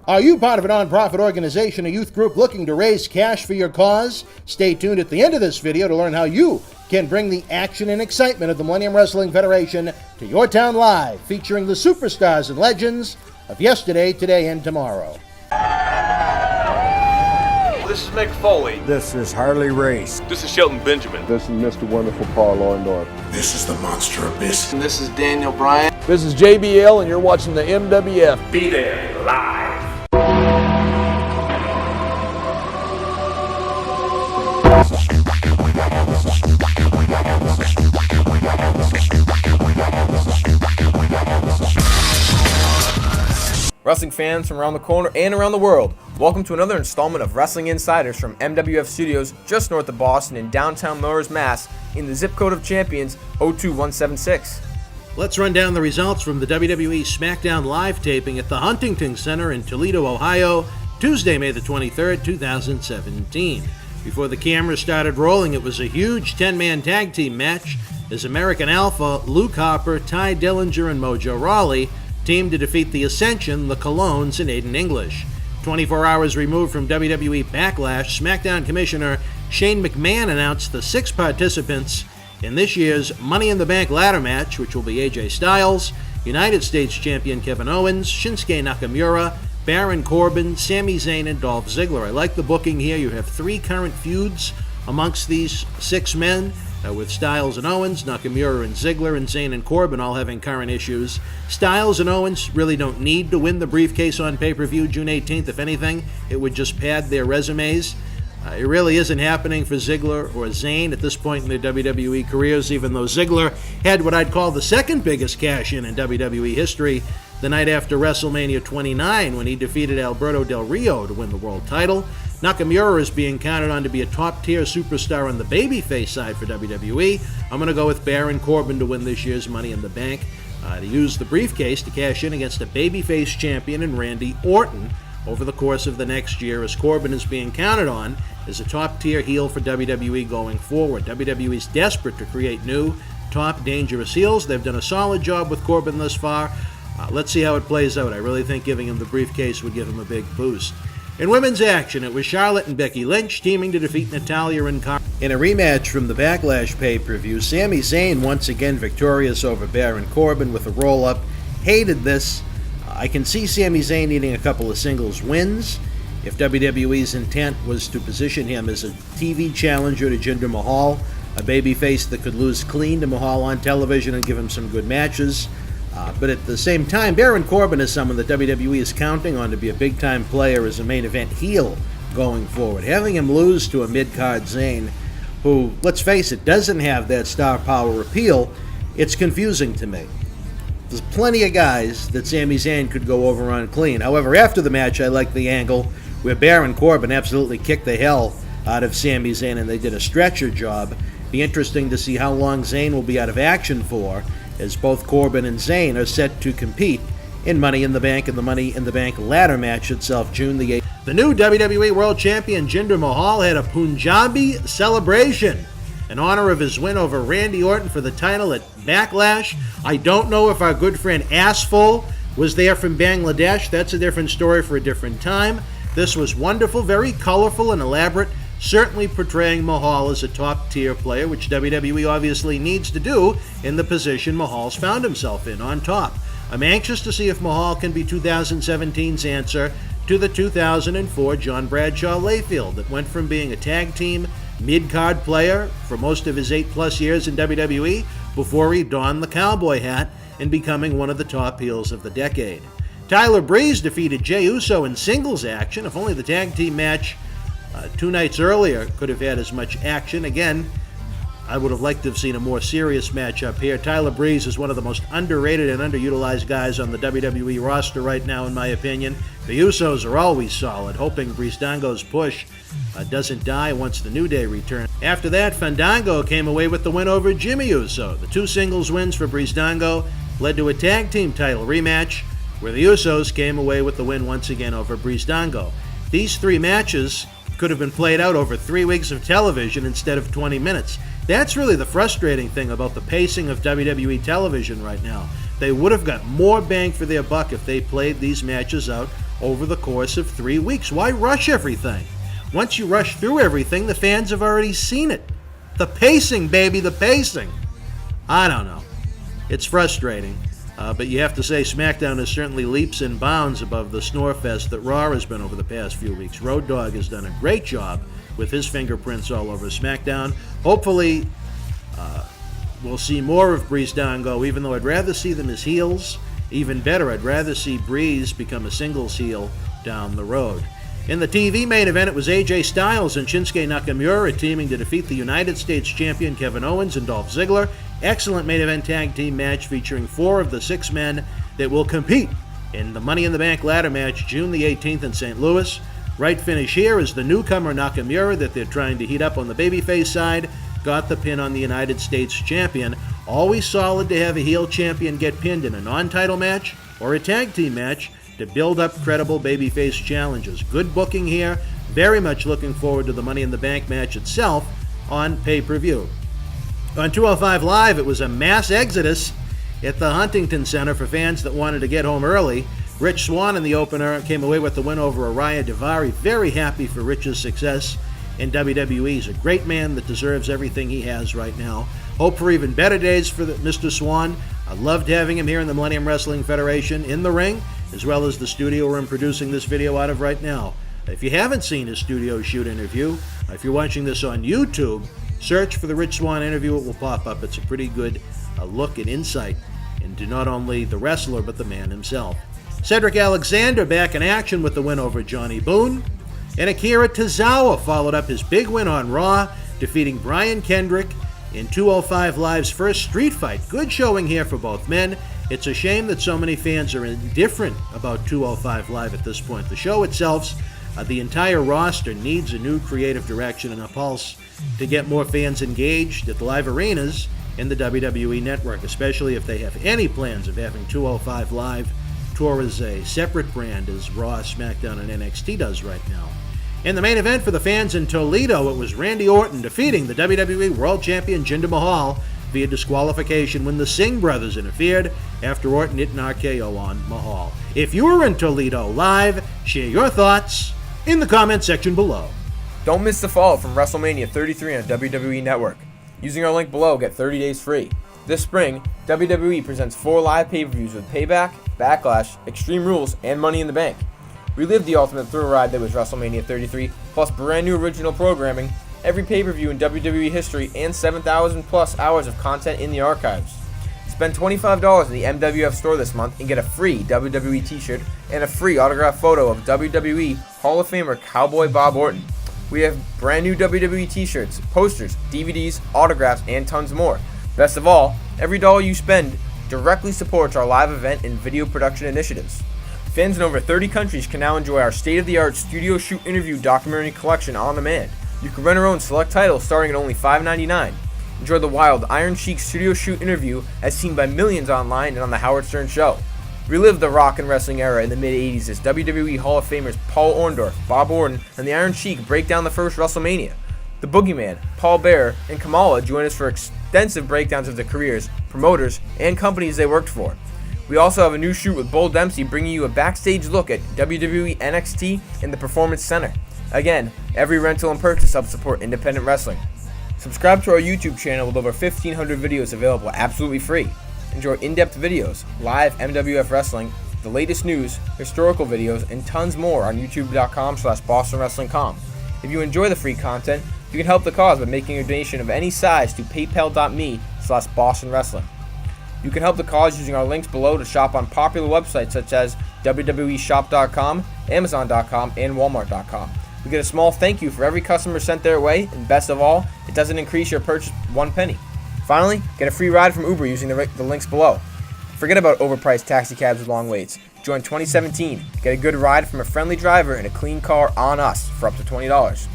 Are you part of a nonprofit organization, a youth group looking to raise cash for your cause? Stay tuned at the end of this video to learn how you can bring the action and excitement of the Millennium Wrestling Federation to your town live, featuring the superstars and legends of yesterday, today, and tomorrow. This is Mick Foley. This is Harley Race. This is Shelton Benjamin. This is Mr. Wonderful Paul Orndorff. This is the Monster Abyss. And this is Daniel Bryan. This is JBL, and you're watching the MWF. Be there live. Wrestling fans from around the corner and around the world, welcome to another installment of Wrestling Insiders from MWF Studios just north of Boston in downtown Melrose, Mass. in the zip code of champions 02176. Let's run down the results from the WWE SmackDown live taping at the Huntington Center in Toledo, Ohio, Tuesday, May the 23rd, 2017. Before the camera started rolling, it was a huge 10-man tag team match as American Alpha, Luke Harper, Ty Dillinger, and Mojo Rawley teamed to defeat the Ascension, the Colognes, and Aiden English. 24 hours removed from WWE Backlash, SmackDown Commissioner Shane McMahon announced the 6 participants in this year's Money in the Bank ladder match, which will be AJ Styles, United States Champion Kevin Owens, Shinsuke Nakamura, Baron Corbin, Sami Zayn, and Dolph Ziggler. I like the booking here. You have 3 current feuds amongst these 6 men, with Styles and Owens, Nakamura and Ziggler, and Zayn and Corbin all having current issues. Styles and Owens really don't need to win the briefcase on pay-per-view June 18th. If anything, it would just pad their resumes. It really isn't happening for Ziggler or Zayn at this point in their WWE careers, even though Ziggler had what I'd call the second biggest cash-in WWE history the night after WrestleMania 29 when he defeated Alberto Del Rio to win the world title. Nakamura is being counted on to be a top-tier superstar on the babyface side for WWE. I'm going to go with Baron Corbin to win this year's Money in the Bank, to use the briefcase to cash in against a babyface champion in Randy Orton over the course of the next year, as Corbin is being counted on as a top-tier heel for WWE going forward. WWE is desperate to create new, top, dangerous heels. They've done a solid job with Corbin thus far. Let's see how it plays out. I really think giving him the briefcase would give him a big boost. In women's action, it was Charlotte and Becky Lynch teaming to defeat Natalya and Carmella. In a rematch from the Backlash pay-per-view, Sami Zayn once again victorious over Baron Corbin with a roll-up. Hated this. I can see Sami Zayn needing a couple of singles wins. If WWE's intent was to position him as a TV challenger to Jinder Mahal, a babyface that could lose clean to Mahal on television and give him some good matches. But at the same time, Baron Corbin is someone that WWE is counting on to be a big-time player as a main event heel going forward. Having him lose to a mid-card Zayn, who, let's face it, doesn't have that star power appeal, it's confusing to me. There's plenty of guys that Sami Zayn could go over on clean. However, after the match, I like the angle where Baron Corbin absolutely kicked the hell out of Sami Zayn and they did a stretcher job. Be interesting to see how long Zayn will be out of action for, as both Corbin and Zayn are set to compete in Money in the Bank and the Money in the Bank ladder match itself, June the 8th. The new WWE World Champion Jinder Mahal had a Punjabi celebration in honor of his win over Randy Orton for the title at Backlash. I don't know if our good friend Assful was there from Bangladesh. That's a different story for a different time. This was wonderful, very colorful and elaborate, certainly portraying Mahal as a top-tier player, which WWE obviously needs to do in the position Mahal's found himself in on top. I'm anxious to see if Mahal can be 2017's answer to the 2004 John Bradshaw Layfield that went from being a tag team mid-card player for most of his 8+ years in WWE before he donned the cowboy hat and becoming one of the top heels of the decade. Tyler Breeze defeated Jey Uso in singles action. If only the tag team match 2 nights earlier could have had as much action. Again, I would have liked to have seen a more serious matchup here. Tyler Breeze is one of the most underrated and underutilized guys on the WWE roster right now, in my opinion. The Usos are always solid, hoping Breezango's push doesn't die once the New Day return. After that, Fandango came away with the win over Jimmy Uso. The 2 singles wins for Breezango led to a tag team title rematch, where the Usos came away with the win once again over Breezango. These 3 matches could have been played out over 3 weeks of television instead of 20 minutes. That's really the frustrating thing about the pacing of WWE television right now. They would have got more bang for their buck if they played these matches out over the course of 3 weeks. Why rush everything? Once you rush through everything, the fans have already seen it. The pacing, baby, the pacing. I don't know. It's frustrating. But you have to say SmackDown is certainly leaps and bounds above the snorefest that Raw has been over the past few weeks. Road Dogg has done a great job with his fingerprints all over SmackDown. Hopefully, we'll see more of Breeze Dango, even though I'd rather see them as heels. Even better, I'd rather see Breeze become a singles heel down the road. In the TV main event, it was AJ Styles and Shinsuke Nakamura teaming to defeat the United States champion Kevin Owens and Dolph Ziggler. Excellent main event tag team match featuring 4 of the 6 men that will compete in the Money in the Bank ladder match June the 18th in St. Louis. Right finish here is the newcomer Nakamura that they're trying to heat up on the babyface side. Got the pin on the United States champion. Always solid to have a heel champion get pinned in a non-title match or a tag team match to build up credible babyface challenges. Good booking here. Very much looking forward to the Money in the Bank match itself on pay-per-view. On 205 Live, it was a mass exodus at the Huntington Center for fans that wanted to get home early. Rich Swann in the opener came away with the win over Araya Daivari. Very happy for Rich's success in WWE. He's a great man that deserves everything he has right now. Hope for even better days for Mr. Swann. I loved having him here in the Millennium Wrestling Federation in the ring, as well as the studio where I'm producing this video out of right now. If you haven't seen his studio shoot interview, if you're watching this on YouTube, search for the Rich Swann interview. It will pop up. It's a pretty good look and insight into not only the wrestler, but the man himself. Cedric Alexander back in action with the win over Johnny Boone. And Akira Tozawa followed up his big win on Raw, defeating Brian Kendrick in 205 Live's first street fight. Good showing here for both men. It's a shame that so many fans are indifferent about 205 Live at this point. The show itself, the entire roster needs a new creative direction and a pulse to get more fans engaged at the live arenas in the WWE Network, especially if they have any plans of having 205 Live tour as a separate brand as Raw, SmackDown, and NXT does right now. In the main event for the fans in Toledo, it was Randy Orton defeating the WWE World Champion Jinder Mahal via disqualification when the Singh brothers interfered after Orton hit an RKO on Mahal. If you were in Toledo live, share your thoughts in the comment section below. Don't miss the fall from WrestleMania 33 on WWE Network. Using our link below, get 30 days free. This spring, WWE presents 4 live pay-per-views with Payback, Backlash, Extreme Rules, and Money in the Bank. Relive the ultimate thrill ride that was WrestleMania 33, plus brand new original programming, every pay-per-view in WWE history, and 7,000 plus hours of content in the archives. Spend $25 in the MWF store this month and get a free WWE t-shirt and a free autographed photo of WWE Hall of Famer Cowboy Bob Orton. We have brand new WWE t-shirts, posters, DVDs, autographs, and tons more. Best of all, every dollar you spend directly supports our live event and video production initiatives. Fans in over 30 countries can now enjoy our state-of-the-art studio shoot interview documentary collection on demand. You can rent our own select titles starting at only $5.99. Enjoy the wild Iron Sheik studio shoot interview as seen by millions online and on The Howard Stern Show. Relive the rock and wrestling era in the mid-'80s as WWE Hall of Famers Paul Orndorff, Bob Orton, and the Iron Sheik break down the first WrestleMania. The Boogeyman, Paul Bearer, and Kamala join us for extensive breakdowns of their careers, promoters, and companies they worked for. We also have a new shoot with Bull Dempsey bringing you a backstage look at WWE NXT and the Performance Center. Again, every rental and purchase helps support independent wrestling. Subscribe to our YouTube channel with over 1,500 videos available absolutely free. Enjoy in-depth videos, live MWF wrestling, the latest news, historical videos, and tons more on youtube.com/BostonWrestlingCom. If you enjoy the free content, you can help the cause by making a donation of any size to paypal.me/BostonWrestling. You can help the cause using our links below to shop on popular websites such as WWE Shop.com, Amazon.com, and Walmart.com. We get a small thank you for every customer sent their way, and best of all, it doesn't increase your purchase 1 penny. Finally, get a free ride from Uber using the links below. Forget about overpriced taxi cabs with long waits. Join 2017. Get a good ride from a friendly driver and a clean car on us for up to $20.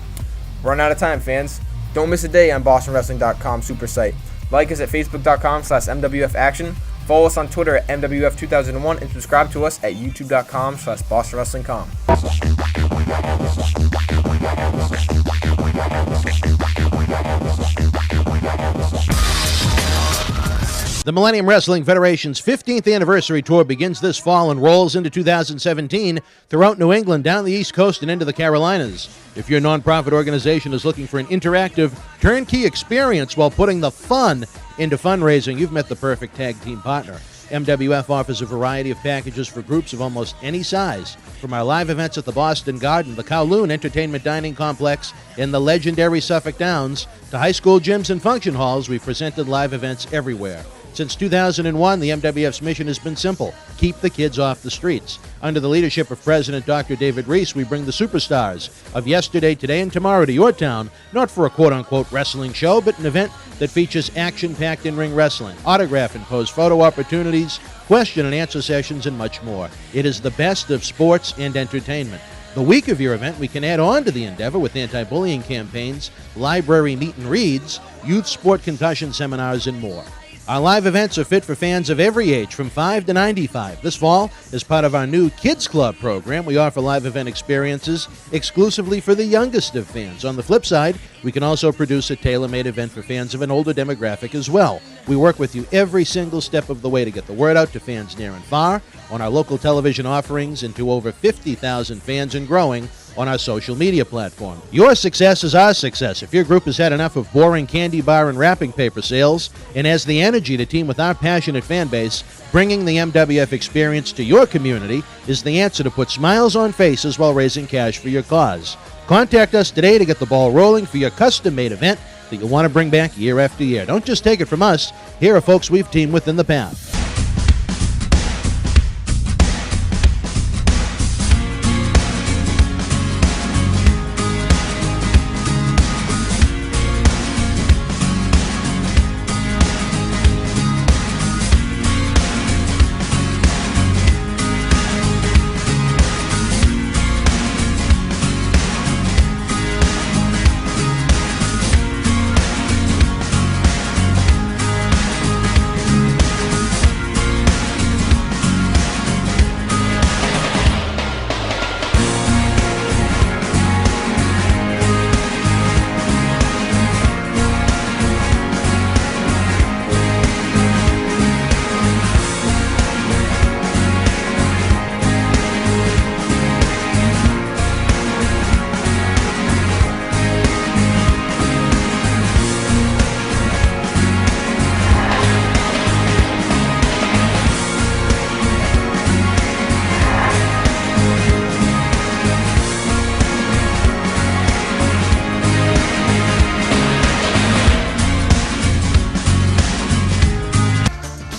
We're out of time, fans. Don't miss a day on BostonWrestling.com super site. Like us at Facebook.com/MWFAction. Follow us on Twitter at MWF2001 and subscribe to us at YouTube.com/BostonWrestlingCom. The Millennium Wrestling Federation's 15th anniversary tour begins this fall and rolls into 2017 throughout New England, down the East Coast, and into the Carolinas. If your nonprofit organization is looking for an interactive, turnkey experience while putting the fun into fundraising, you've met the perfect tag team partner. MWF offers a variety of packages for groups of almost any size. From our live events at the Boston Garden, the Kowloon Entertainment Dining Complex, and the legendary Suffolk Downs, to high school gyms and function halls, we've presented live events everywhere. Since 2001, the MWF's mission has been simple: keep the kids off the streets. Under the leadership of President Dr. David Reese, we bring the superstars of yesterday, today, and tomorrow to your town, not for a quote-unquote wrestling show, but an event that features action-packed in-ring wrestling, autograph and pose photo opportunities, question and answer sessions, and much more. It is the best of sports and entertainment. The week of your event, we can add on to the endeavor with anti-bullying campaigns, library meet and reads, youth sport concussion seminars, and more. Our live events are fit for fans of every age, from 5 to 95. This fall, as part of our new Kids Club program, we offer live event experiences exclusively for the youngest of fans. On the flip side, we can also produce a tailor-made event for fans of an older demographic as well. We work with you every single step of the way to get the word out to fans near and far, on our local television offerings, and to over 50,000 fans and growing on our social media platform. Your success is our success. If your group has had enough of boring candy bar and wrapping paper sales and has the energy to team with our passionate fan base, bringing the MWF experience to your community is the answer to put smiles on faces while raising cash for your cause. Contact us today to get the ball rolling for your custom-made event that you'll want to bring back year after year. Don't just take it from us. Here are folks we've teamed with in the past.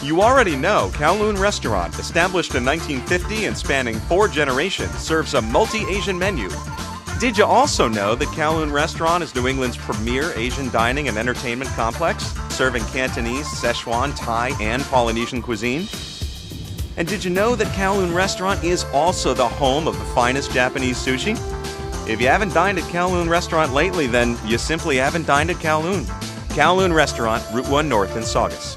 You already know Kowloon Restaurant, established in 1950 and spanning 4 generations, serves a multi-Asian menu. Did you also know that Kowloon Restaurant is New England's premier Asian dining and entertainment complex, serving Cantonese, Szechuan, Thai, and Polynesian cuisine? And did you know that Kowloon Restaurant is also the home of the finest Japanese sushi? If you haven't dined at Kowloon Restaurant lately, then you simply haven't dined at Kowloon. Kowloon Restaurant, Route 1 North in Saugus.